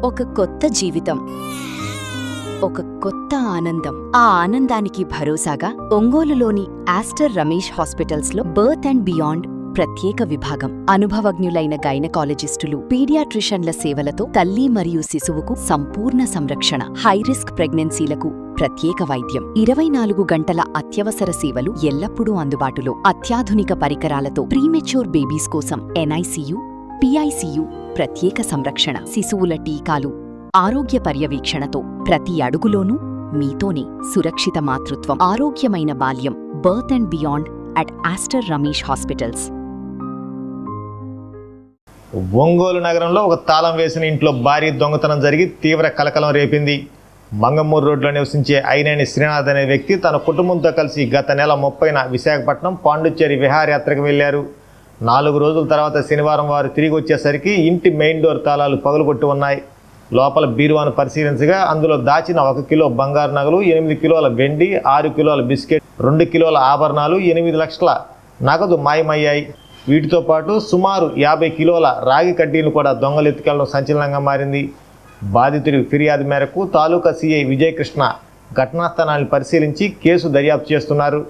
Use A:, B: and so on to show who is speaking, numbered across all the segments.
A: ఒక కొత్త జీవితం, ఒక కొత్త ఆనందం. ఆ ఆనందానికి భరోసాగా ఒంగోలులోని ఆస్టర్ రమేష్ హాస్పిటల్స్లో బర్త్ అండ్ బియాండ్ ప్రత్యేక విభాగం. అనుభవజ్ఞులైన గైనకాలజిస్టులు, పీడియాట్రిషన్ల సేవలతో తల్లి మరియు శిశువుకు సంపూర్ణ సంరక్షణ. హైరిస్క్ ప్రెగ్నెన్సీలకు ప్రత్యేక వైద్యం. 24 గంటల అత్యవసర సేవలు ఎల్లప్పుడూ అందుబాటులో. అత్యాధునిక పరికరాలతో ప్రీమెచ్యూర్ బేబీస్ కోసం ఎన్ఐసియు, పిఐసియు ప్రత్యేక సంరక్షణ. శిశువుల టీకాలు, ఆరోగ్య పర్యవేక్షణతో ప్రతి అడుగులోనూ మీతోనే. సురక్షిత మాతృత్వం, ఆరోగ్యమైన బాల్యం. Birth and beyond at Aster Ramesh hospitals.
B: Ongole నగరంలో ఒక తాళం వేసిన ఇంట్లో భారీ దొంగతనం జరిగి తీవ్ర కలకలం రేపింది. మంగమ్మూరు రోడ్లో నివసించే అయినేని శ్రీనాథ్ అనే వ్యక్తి తన కుటుంబంతో కలిసి గత నెల 30న విశాఖపట్నం పాండిచ్చేరి విహారయాత్రకు వెళ్లారు. 4 రోజుల తర్వాత శనివారం వారు తిరిగి వచ్చేసరికి ఇంటి మెయిన్ డోర్ తాళాలు పగులుకొట్టి ఉన్నాయి. లోపల బీరువాను పరిశీలించగా అందులో దాచిన 1 కిలో బంగారు నగలు, 8 కిలోల వెండి, 6 కిలోల బిస్కెట్, 2 కిలోల ఆభరణాలు, 8 లక్షల నగదు మాయమయ్యాయి. వీటితో పాటు సుమారు 50 కిలోల రాగి కడ్డీలు కూడా దొంగలు ఎత్తుకెళ్లడం సంచలనంగా మారింది. బాధితుడి ఫిర్యాదు మేరకు తాలూకా సిఐ విజయకృష్ణ ఘటనా స్థలాన్ని పరిశీలించి కేసు దర్యాప్తు చేస్తున్నారు.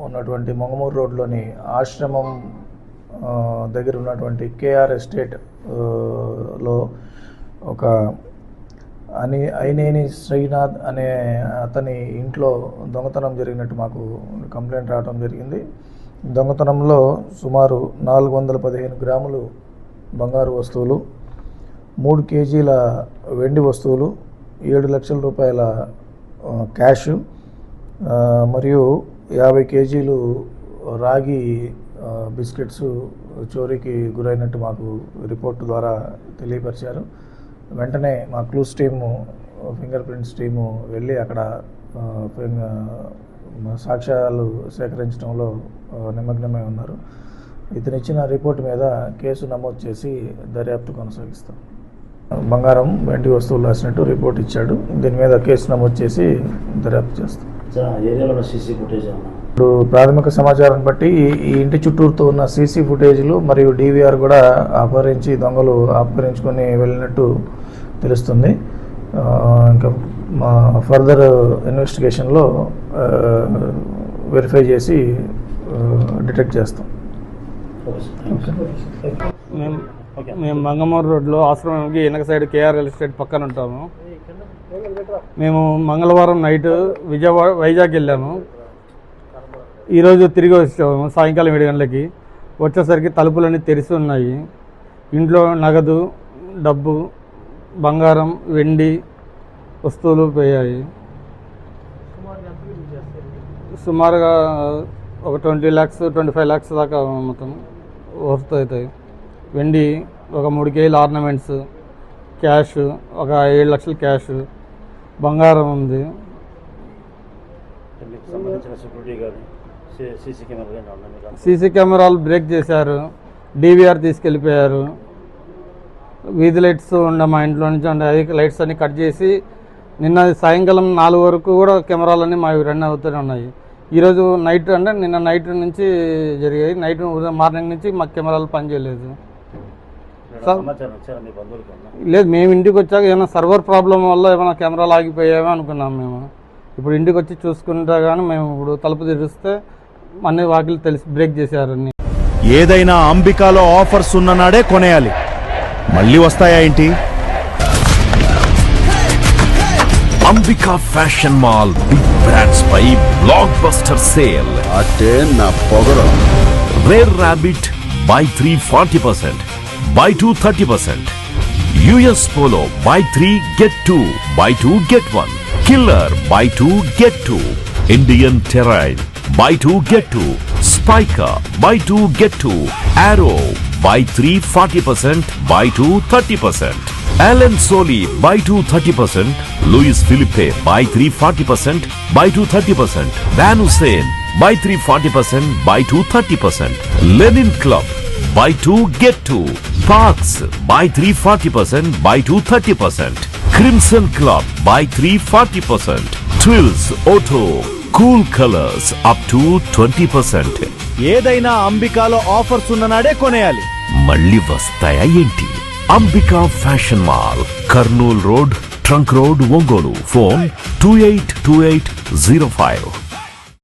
C: ఉన్నటువంటి మంగమూరు రోడ్లోని ఆశ్రమం దగ్గర ఉన్నటువంటి కేఆర్ ఎస్టేట్ లో ఒక అయినేని శ్రీనాథ్ అనే అతని ఇంట్లో దొంగతనం జరిగినట్టు మాకు కంప్లైంట్ రావడం జరిగింది. దొంగతనంలో సుమారు 415 గ్రాములు బంగారు వస్తువులు, 3 కేజీల వెండి వస్తువులు, 7 లక్షల రూపాయల క్యాష్ మరియు 50 కేజీలు రాగి బిస్కెట్స్ చోరీకి గురైనట్టు మాకు రిపోర్టు ద్వారా తెలియపరిచారు. వెంటనే మా clues team, finger prints team వెళ్ళి అక్కడ సాక్ష్యాలు సేకరించడంలో నిమగ్నమై ఉన్నారు. ఇతను ఇచ్చిన రిపోర్ట్ మీద కేసు నమోదు చేసి దర్యాప్తు కొనసాగిస్తాం. బంగారం వెండి వస్తువులు రాసినట్టు రిపోర్ట్ ఇచ్చాడు. దీని మీద కేసు నమోదు చేసి దర్యాప్తు చేస్తాం. ఇప్పుడు ప్రాథమిక సమాచారం బట్టి ఈ ఇంటి చుట్టూరుతో ఉన్న సీసీ ఫుటేజ్లు మరియు DVR కూడా దొంగలు అపహరించుకొని వెళ్ళినట్టు తెలుస్తుంది. ఇంకా మా ఫర్దర్ ఇన్వెస్టిగేషన్లో వెరిఫై చేసి డిటెక్ట్ చేస్తాం.
D: మేము మంగమూరు రోడ్లో ఆశ్రమంకి వెనక సైడ్ KR రియల్ ఎస్టేట్ పక్కన ఉంటాము. మేము మంగళవారం నైట్ వైజాగ్ వెళ్ళాము. ఈరోజు తిరిగి వచ్చాము సాయంకాలం 7 గంటలకి. వచ్చేసరికి తలుపులన్నీ తెరిచి ఉన్నాయి. ఇంట్లో నగదు, డబ్బు, బంగారం, వెండి వస్తువులు పోయాయి. సుమారుగా ఒక 20 lakhs 25 lakhs దాకా మొత్తం వర్త్ అవుతాయి. వెండి ఒక 3 kg ఆర్నమెంట్స్, క్యాష్ ఒక 7 లక్షల క్యాష్, బంగారం ఉంది. సీసీ కెమెరాలు బ్రేక్ చేశారు, DVR తీసుకెళ్ళిపోయారు. వీధి లైట్స్ ఉండే మా ఇంట్లో నుంచి ఉండే లైట్స్ అన్నీ కట్ చేసి నిన్న సాయంకాలం 4 వరకు కూడా కెమెరాలన్నీ మావి రన్ అవుతూనే ఉన్నాయి. ఈరోజు నైట్ అంటే నిన్న నైట్ నుంచి జరిగాయి. నైట్ ఉదయం మార్నింగ్ నుంచి మాకు కెమెరాలు పనిచేయలేదు సార్. లేదు, మేము ఇంటికి వచ్చాక ఏమైనా సర్వర్ ప్రాబ్లం వల్ల ఏమైనా కెమెరాలు ఆగిపోయామో అనుకున్నాం మేము. ఇప్పుడు ఇంటికి వచ్చి చూసుకుంటా కానీ మేము ఇప్పుడు తలుపు తెరిస్తే అన్ని వాకిలు తెలిసి బ్రేక్ చేశారు. అన్ని
E: ఏదైనా అంబికాలో ఆఫర్స్ ఉన్న నాడే కొనేయాలి. మళ్ళీ వస్తాయా ఏంటి?
F: Ambika fashion mall big brands పై బ్లాక్ బస్టర్ సేల్.
E: అంటే నా పొగరు.
F: Rare rabbit buy 3 40%, buy 2 30%. US Polo buy 3 get 2, buy 2 get 1. Killer buy 2 get 2. Indian Terrain buy 2 get 2. Spiker buy 2 get 2. Arrow buy 3 40%, buy 2 30%. Allen Solly buy 2 30%. Louis Philippe buy 3 40%, buy 2 30%. Van Hussein buy 3 40%, buy 2 30%. Lenin Club buy 2 get 2. Parks buy 3 40%, buy 2 30%. Crimson Club buy 3 40%. Twills Auto Cool Colors up to 20%.
E: ఏదైనా అంబికాలో offers ఉన్న నాడే కొనేయాలి.
F: మళ్ళీ వస్తాయా ఏంటి? Ambika fashion mall, Kurnool road, trunk road, Ongole. Phone 282805.